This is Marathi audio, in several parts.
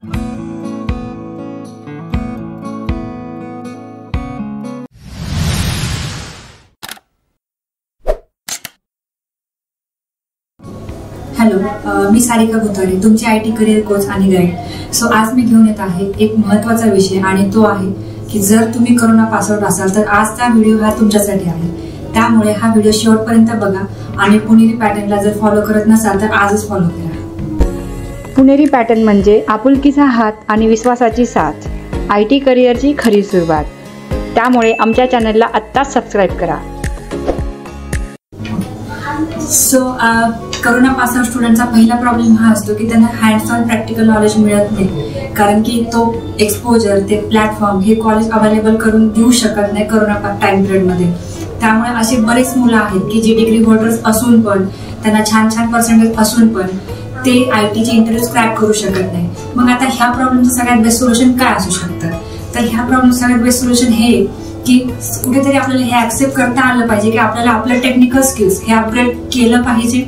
हॅलो, मी सारिका भुतारे, तुमची IT करिअर कोच आणि गाईड। सो आज मी घेऊन येत आहे एक महत्त्वाचा विषय आणि तो आहे की जर तुम्ही कोरोना पासआउट असाल तर आजचा व्हिडिओ हा तुमच्यासाठी आहे। त्यामुळे हा व्हिडिओ शेवटपर्यंत बघा आणि पुणेरी पॅटर्नला जर फॉलो करत नसाल तर आजच फॉलो करा। पुणेरी पॅटर्न म्हणजे आपुलकीचा हात आणि विश्वासाची साथ, IT करिअरची खरी सुरुवात। त्यामुळे आमच्या चॅनलला आत्ताच सबस्क्राईब करा। सो कोरोना पासआउट स्टुडंटचा पहिला प्रॉब्लेम हा असतो की त्यांना हँड्स ऑन प्रॅक्टिकल नॉलेज मिळत नाही, कारण की तो एक्सपोजर, ते प्लॅटफॉर्म हे कॉलेज अवेलेबल करून देऊ शकत नाही कोरोना टाइम पिरियडमध्ये। त्यामुळे असे बरेच मुलं आहेत की जे डिग्री होल्डर्स असून पण, त्यांना छान छान पर्सेंटेज असून पण ते ITचे इंटरव्ह्यूज क्रॅक करू शकत नाही। मग आता ह्या प्रॉब्लेमचं सगळ्यात बेस्ट सोल्युशन काय असू शकतं? तर ह्या प्रॉब्लेम सगळ्यात बेस्ट सोल्युशन हे की कुठेतरी आपल्याला हे ऍक्सेप्ट करता आलं पाहिजे की आपल्याला आपलं टेक्निकल स्किल्स हे अपग्रेड केलं पाहिजे।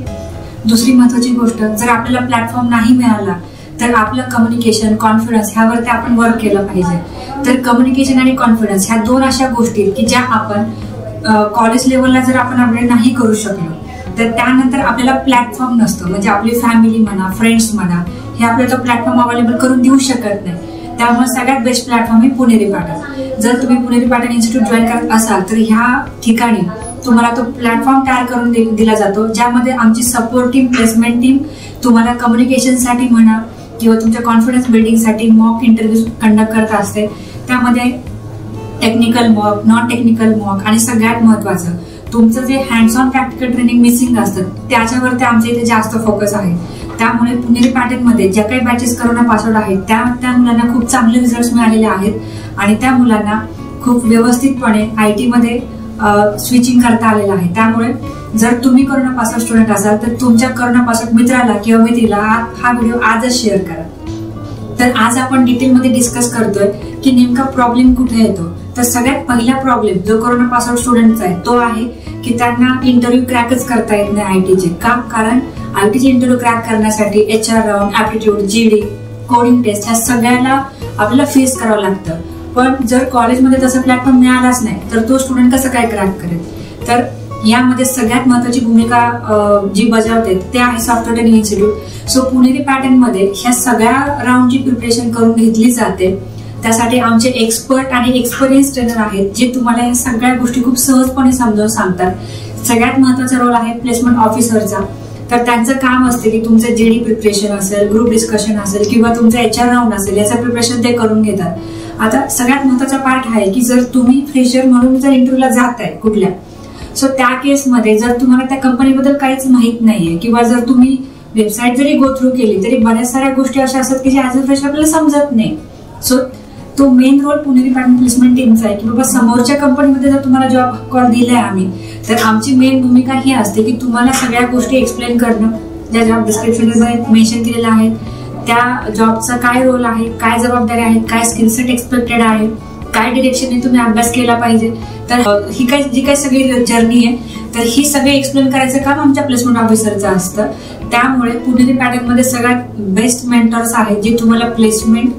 दुसरी महत्त्वाची गोष्ट, जर आपल्याला प्लॅटफॉर्म नाही मिळाला तर आपलं कम्युनिकेशन, कॉन्फिडन्स ह्यावरती आपण वर्क केलं पाहिजे। तर कम्युनिकेशन आणि कॉन्फिडन्स ह्या दोन अशा गोष्टी की ज्या आपण कॉलेज लेवलला जर आपण अपग्रेड नाही करू शकलो तर त्यानंतर आपल्याला प्लॅटफॉर्म नसतो, म्हणजे आपली फॅमिली म्हणा, फ्रेंड्स म्हणा, हे आपल्याला प्लॅटफॉर्म अवेलेबल करून देऊ शकत नाही। त्यामुळे सगळ्यात बेस्ट प्लॅटफॉर्म आहे पुणेरी पॅटर्न। जर तुम्ही पुणेरी पॅटर्न इन्स्टिट्यूट जॉईन करत असाल तर ह्या ठिकाणी तुम्हाला तो प्लॅटफॉर्म तयार करून दिला जातो, ज्यामध्ये आमची सपोर्ट टीम, प्लेसमेंट टीम तुम्हाला कम्युनिकेशनसाठी म्हणा किंवा तुमच्या कॉन्फिडन्स बिल्डिंगसाठी मॉक इंटरव्ह्यूज कंडक्ट करत असते। त्यामध्ये technical mock, non technical mock आणि सगळ्यात महत्त्वाचं तुमचं जे hands on practical training missing असतं त्याच्यावरती आमच्या इथे जास्त फोकस आहे। त्यामुळे पुणेरी पॅटर्नमध्ये ज्या काही बॅचेस कोरोना पासआउट आहेत त्या मुलांना खूप चांगले रिझल्ट्स मिळालेले आहेत आणि त्या मुलांना खूप व्यवस्थितपणे IT मध्ये स्विचिंग करता आलेलं आहे। त्यामुळे जर तुम्ही कोरोना पासआउट स्टुडंट असाल तर तुमच्या कोरोना पासआउट मित्राला किंवा मित्रीला हा व्हिडिओ आजच शेअर करा। तर आज आपण डिटेलमध्ये डिस्कस करतोय की नेमका प्रॉब्लेम कुठे येतो। तर सगळ्यात पहिला प्रॉब्लेम जो कोरोना पासआउट स्टुडंटचा आहे तो आहे की त्यांना इंटरव्ह्यू क्रॅकच करता येत नाही ITचे। का? कारण ITचे इंटरव्ह्यू क्रॅक करण्यासाठी HR राऊंड, ऍप्टिट्यूड, GD, कोडिंग टेस्ट ह्या सगळ्याला आपल्याला फेस करावं लागतं। पण जर कॉलेजमध्ये तसा प्लॅटफॉर्म मिळालाच नाही तर तो स्टुडंट कसं काय क्रॅक करेल? तर यामध्ये सगळ्यात महत्त्वाची भूमिका जी बजावते ते आहे सॉफ्टवेअर ट्रेनिंग इन्स्टिट्यूट। सो पुणेरी पॅटर्न मध्ये ह्या सगळ्या राऊंडची प्रिपरेशन करून घेतली जाते। त्यासाठी आमचे एक्सपर्ट आणि एक्सपिरियन्स ट्रेनर आहेत जे तुम्हाला या सगळ्या गोष्टी खूप सहजपणे समजावून सांगतात। सगळ्यात महत्त्वाचा रोल आहे प्लेसमेंट ऑफिसरचा। तर त्यांचं काम असते की तुमचं GD प्रिपरेशन असेल, ग्रुप डिस्कशन असेल किंवा तुमचं HR राऊंड असेल, याचं प्रिपरेशन ते करून घेतात। आता सगळ्यात महत्त्वाचा पार्ट आहे की जर तुम्ही फ्रेशर म्हणून जर इंटरव्ह्यूला जाताय कुठल्या, सो त्या केसमध्ये जर तुम्हाला त्या कंपनीबद्दल काहीच माहित नाहीये किंवा जर तुम्ही वेबसाईट जरी गो थ्रू केली तरी बऱ्याच साऱ्या गोष्टी अशा असतात की ज्या ऍज अ फ्रेशर आपल्याला समजत नाही। सो तो मेन रोल पुणेरी पॅटर्न प्लेसमेंट टीमचा आहे की बाबा समोरच्या कंपनीमध्ये जर तुम्हाला जॉब कॉल दिलाय आम्ही, तर आमची मेन भूमिका ही असते की तुम्हाला सगळ्या गोष्टी एक्सप्लेन करणं, ज्या जॉब डिस्क्रिप्शनमध्ये मेन्शन केलेल्या आहेत त्या जॉबचा काय रोल आहे, काय जबाबदारी आहेत, काय स्किलसेट एक्सपेक्टेड आहे, काय डिरेक्शनने तुम्ही अभ्यास केला पाहिजे। तर जी काही सगळी जर्नी आहे तर ही सगळी एक्सप्लेन करायचं काम आमच्या प्लेसमेंट ऑफिसरचं असतं। त्यामुळे पुणेरी पॅटर्न मध्ये सगळ्यात बेस्ट मेंटर्स आहेत जे तुम्हाला प्लेसमेंट,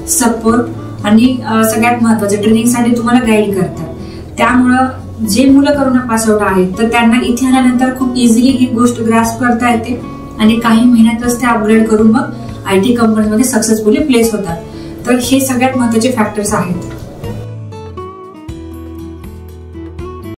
सपोर्ट आणि सगळ्यात महत्त्वाचं ट्रेनिंगसाठी तुम्हाला गाईड करतात। त्यामुळं जे मुलं कोरोना पासआउट आहेत तर त्यांना इथे आल्यानंतर खूप इझिली ही गोष्ट ग्रास्प करता येते आणि काही महिन्यातच ते अपग्रेड करून मग IT कंपनीमध्ये सक्सेसफुली प्लेस होतात। तर हे सगळ्यात महत्त्वाचे फॅक्टर्स आहेत।